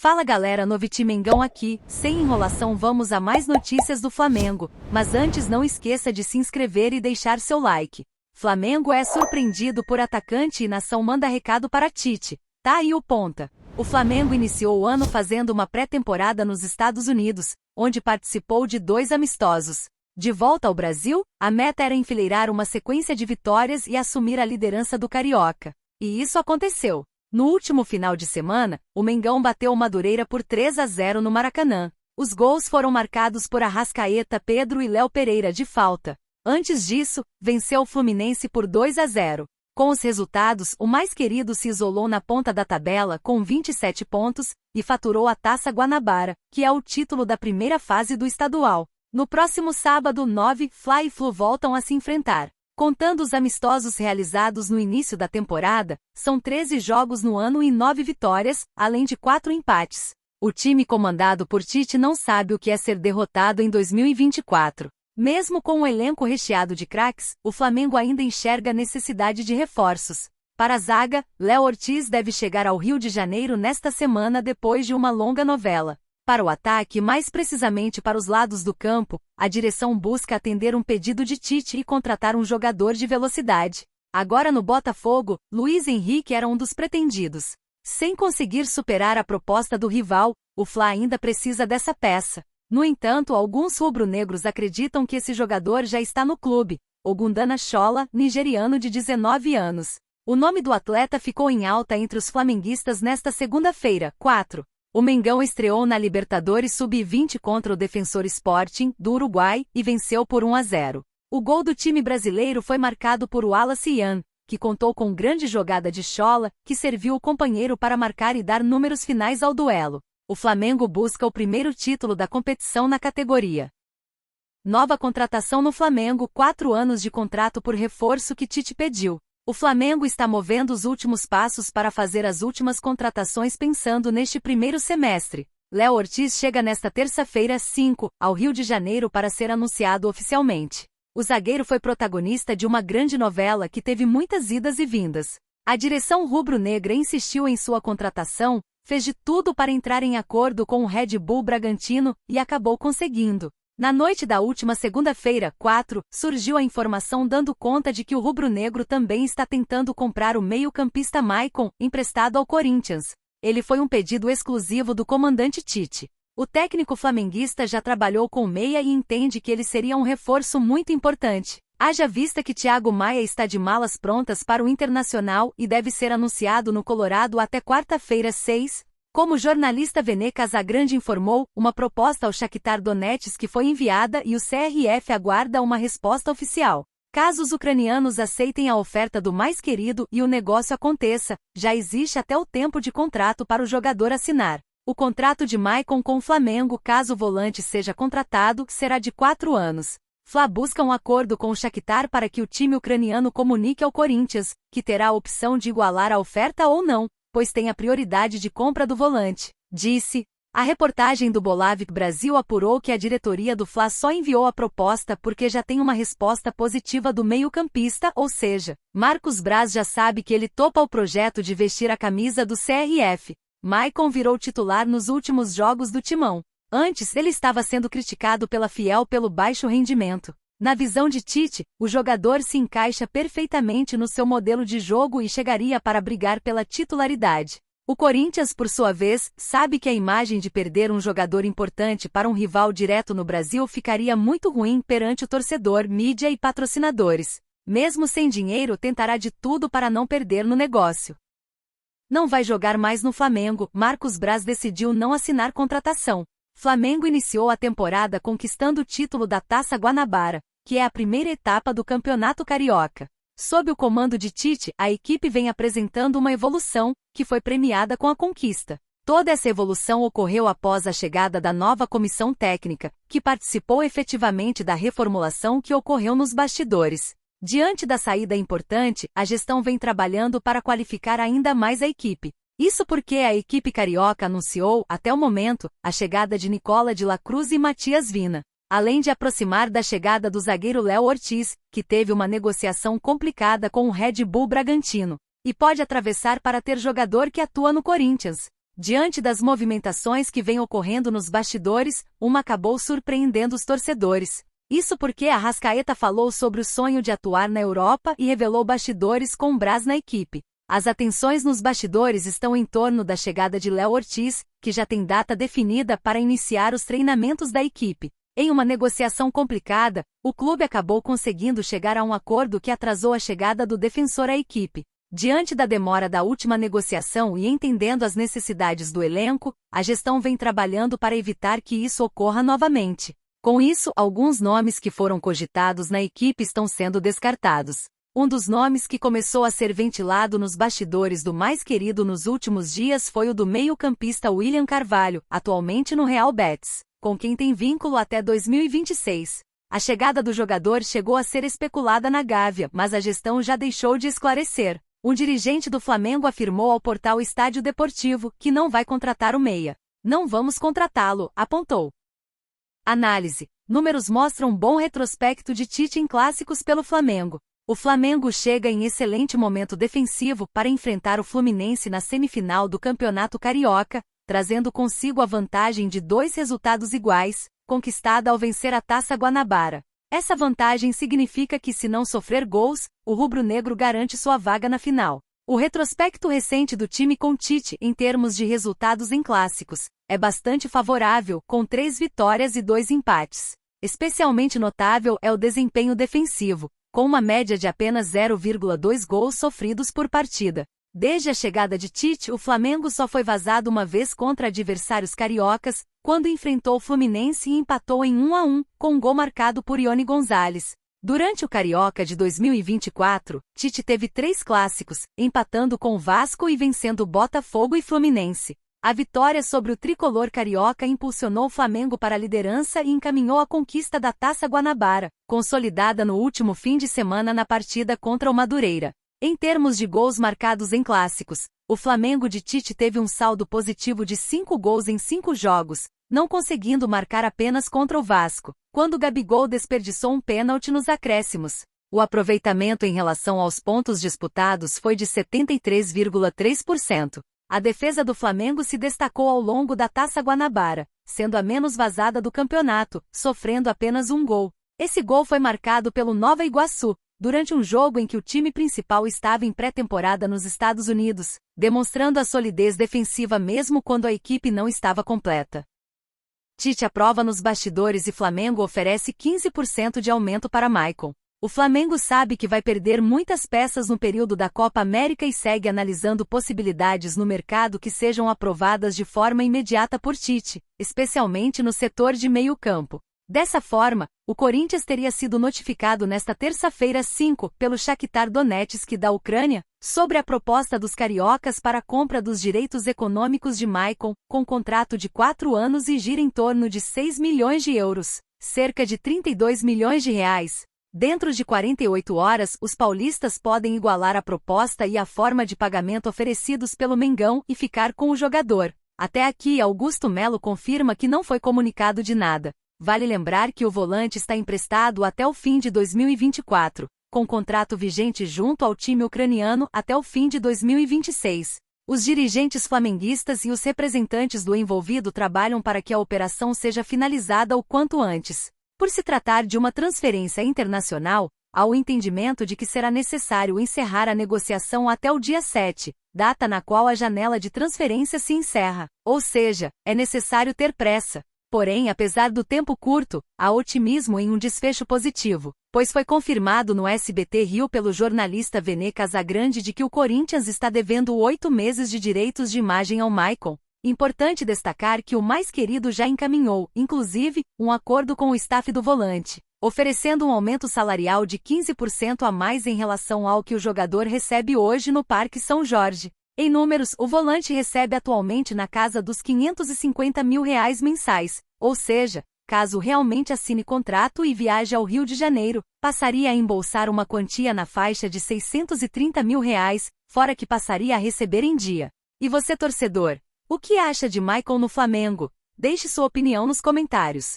Fala galera, Noviti Mengão aqui, sem enrolação vamos a mais notícias do Flamengo, mas antes não esqueça de se inscrever e deixar seu like. Flamengo é surpreendido por atacante e nação manda recado para Tite, tá aí o ponta. O Flamengo iniciou o ano fazendo uma pré-temporada nos Estados Unidos, onde participou de 2 amistosos. De volta ao Brasil, a meta era enfileirar uma sequência de vitórias e assumir a liderança do Carioca. E isso aconteceu. No último final de semana, o Mengão bateu o Madureira por 3-0 no Maracanã. Os gols foram marcados por Arrascaeta, Pedro e Léo Pereira de falta. Antes disso, venceu o Fluminense por 2-0. Com os resultados, o mais querido se isolou na ponta da tabela com 27 pontos e faturou a Taça Guanabara, que é o título da primeira fase do estadual. No próximo sábado, 9, Fla e Flu voltam a se enfrentar. Contando os amistosos realizados no início da temporada, são 13 jogos no ano e 9 vitórias, além de 4 empates. O time comandado por Tite não sabe o que é ser derrotado em 2024. Mesmo com um elenco recheado de craques, o Flamengo ainda enxerga necessidade de reforços. Para a zaga, Léo Ortiz deve chegar ao Rio de Janeiro nesta semana depois de uma longa novela. Para o ataque, mais precisamente para os lados do campo, a direção busca atender um pedido de Tite e contratar um jogador de velocidade. Agora no Botafogo, Luiz Henrique era um dos pretendidos. Sem conseguir superar a proposta do rival, o Fla ainda precisa dessa peça. No entanto, alguns rubro-negros acreditam que esse jogador já está no clube. Ogundana Shola, nigeriano de 19 anos. O nome do atleta ficou em alta entre os flamenguistas nesta segunda-feira, 4. O Mengão estreou na Libertadores Sub-20 contra o Defensor Sporting, do Uruguai, e venceu por 1-0. O gol do time brasileiro foi marcado por Wallace Yan, que contou com grande jogada de Shola, que serviu o companheiro para marcar e dar números finais ao duelo. O Flamengo busca o primeiro título da competição na categoria. Nova contratação no Flamengo, 4 anos de contrato por reforço que Tite pediu. O Flamengo está movendo os últimos passos para fazer as últimas contratações pensando neste primeiro semestre. Léo Ortiz chega nesta terça-feira, 5, ao Rio de Janeiro para ser anunciado oficialmente. O zagueiro foi protagonista de uma grande novela que teve muitas idas e vindas. A direção rubro-negra insistiu em sua contratação, fez de tudo para entrar em acordo com o Red Bull Bragantino e acabou conseguindo. Na noite da última segunda-feira, 4, surgiu a informação dando conta de que o rubro-negro também está tentando comprar o meio-campista Maicon, emprestado ao Corinthians. Ele foi um pedido exclusivo do comandante Tite. O técnico flamenguista já trabalhou com o meia e entende que ele seria um reforço muito importante. Haja vista que Thiago Maia está de malas prontas para o Internacional e deve ser anunciado no Colorado até quarta-feira, 6. Como o jornalista Vene Casagrande informou, uma proposta ao Shakhtar Donetsk foi enviada e o CRF aguarda uma resposta oficial. Caso os ucranianos aceitem a oferta do mais querido e o negócio aconteça, já existe até o tempo de contrato para o jogador assinar. O contrato de Maicon com o Flamengo, caso o volante seja contratado, será de 4 anos. Fla busca um acordo com o Shakhtar para que o time ucraniano comunique ao Corinthians, que terá a opção de igualar a oferta ou não, pois tem a prioridade de compra do volante, disse. A reportagem do Bolavik Brasil apurou que a diretoria do Fla só enviou a proposta porque já tem uma resposta positiva do meio-campista, ou seja, Marcos Braz já sabe que ele topa o projeto de vestir a camisa do CRF. Maicon virou titular nos últimos jogos do Timão. Antes, ele estava sendo criticado pela Fiel pelo baixo rendimento. Na visão de Tite, o jogador se encaixa perfeitamente no seu modelo de jogo e chegaria para brigar pela titularidade. O Corinthians, por sua vez, sabe que a imagem de perder um jogador importante para um rival direto no Brasil ficaria muito ruim perante o torcedor, mídia e patrocinadores. Mesmo sem dinheiro, tentará de tudo para não perder no negócio. Não vai jogar mais no Flamengo, Marcos Braz decidiu não assinar contratação. Flamengo iniciou a temporada conquistando o título da Taça Guanabara, que é a primeira etapa do Campeonato Carioca. Sob o comando de Tite, a equipe vem apresentando uma evolução, que foi premiada com a conquista. Toda essa evolução ocorreu após a chegada da nova comissão técnica, que participou efetivamente da reformulação que ocorreu nos bastidores. Diante da saída importante, a gestão vem trabalhando para qualificar ainda mais a equipe. Isso porque a equipe carioca anunciou, até o momento, a chegada de Nicola de la Cruz e Matias Vina. Além de aproximar da chegada do zagueiro Léo Ortiz, que teve uma negociação complicada com o Red Bull Bragantino, e pode atravessar para ter jogador que atua no Corinthians. Diante das movimentações que vêm ocorrendo nos bastidores, uma acabou surpreendendo os torcedores. Isso porque Arrascaeta falou sobre o sonho de atuar na Europa e revelou bastidores com Braz na equipe. As atenções nos bastidores estão em torno da chegada de Léo Ortiz, que já tem data definida para iniciar os treinamentos da equipe. Em uma negociação complicada, o clube acabou conseguindo chegar a um acordo que atrasou a chegada do defensor à equipe. Diante da demora da última negociação e entendendo as necessidades do elenco, a gestão vem trabalhando para evitar que isso ocorra novamente. Com isso, alguns nomes que foram cogitados na equipe estão sendo descartados. Um dos nomes que começou a ser ventilado nos bastidores do mais querido nos últimos dias foi o do meio-campista William Carvalho, atualmente no Real Betis, com quem tem vínculo até 2026. A chegada do jogador chegou a ser especulada na Gávea, mas a gestão já deixou de esclarecer. Um dirigente do Flamengo afirmou ao portal Estádio Deportivo que não vai contratar o meia. Não vamos contratá-lo, apontou. Análise. Números mostram bom retrospecto de Tite em clássicos pelo Flamengo. O Flamengo chega em excelente momento defensivo para enfrentar o Fluminense na semifinal do Campeonato Carioca, trazendo consigo a vantagem de 2 resultados iguais, conquistada ao vencer a Taça Guanabara. Essa vantagem significa que, se não sofrer gols, o rubro-negro garante sua vaga na final. O retrospecto recente do time com Tite, em termos de resultados em clássicos, é bastante favorável, com 3 vitórias e 2 empates. Especialmente notável é o desempenho defensivo, com uma média de apenas 0,2 gols sofridos por partida. Desde a chegada de Tite, o Flamengo só foi vazado uma vez contra adversários cariocas, quando enfrentou o Fluminense e empatou em 1-1, com um gol marcado por Ione Gonzalez. Durante o Carioca de 2024, Tite teve 3 clássicos, empatando com o Vasco e vencendo Botafogo e Fluminense. A vitória sobre o tricolor carioca impulsionou o Flamengo para a liderança e encaminhou a conquista da Taça Guanabara, consolidada no último fim de semana na partida contra o Madureira. Em termos de gols marcados em clássicos, o Flamengo de Tite teve um saldo positivo de 5 gols em 5 jogos, não conseguindo marcar apenas contra o Vasco, quando Gabigol desperdiçou um pênalti nos acréscimos. O aproveitamento em relação aos pontos disputados foi de 73,3%. A defesa do Flamengo se destacou ao longo da Taça Guanabara, sendo a menos vazada do campeonato, sofrendo apenas um gol. Esse gol foi marcado pelo Nova Iguaçu, durante um jogo em que o time principal estava em pré-temporada nos Estados Unidos, demonstrando a solidez defensiva mesmo quando a equipe não estava completa. Tite aprova nos bastidores e Flamengo oferece 15% de aumento para Maicon. O Flamengo sabe que vai perder muitas peças no período da Copa América e segue analisando possibilidades no mercado que sejam aprovadas de forma imediata por Tite, especialmente no setor de meio-campo. Dessa forma, o Corinthians teria sido notificado nesta terça-feira 5 pelo Shakhtar Donetsk da Ucrânia sobre a proposta dos cariocas para a compra dos direitos econômicos de Maicon, com contrato de 4 anos e gira em torno de 6 milhões de euros, cerca de 32 milhões de reais. Dentro de 48 horas, os paulistas podem igualar a proposta e a forma de pagamento oferecidos pelo Mengão e ficar com o jogador. Até aqui, Augusto Melo confirma que não foi comunicado de nada. Vale lembrar que o volante está emprestado até o fim de 2024, com contrato vigente junto ao time ucraniano até o fim de 2026. Os dirigentes flamenguistas e os representantes do envolvido trabalham para que a operação seja finalizada o quanto antes. Por se tratar de uma transferência internacional, há o entendimento de que será necessário encerrar a negociação até o dia 7, data na qual a janela de transferência se encerra. Ou seja, é necessário ter pressa. Porém, apesar do tempo curto, há otimismo em um desfecho positivo, pois foi confirmado no SBT Rio pelo jornalista Vene Casagrande de que o Corinthians está devendo 8 meses de direitos de imagem ao Maicon. Importante destacar que o mais querido já encaminhou, inclusive, um acordo com o staff do volante, oferecendo um aumento salarial de 15% a mais em relação ao que o jogador recebe hoje no Parque São Jorge. Em números, o volante recebe atualmente na casa dos R$550 mil mensais, ou seja, caso realmente assine contrato e viaje ao Rio de Janeiro, passaria a embolsar uma quantia na faixa de R$630 mil, fora que passaria a receber em dia. E você, torcedor, o que acha de Maicon no Flamengo? Deixe sua opinião nos comentários.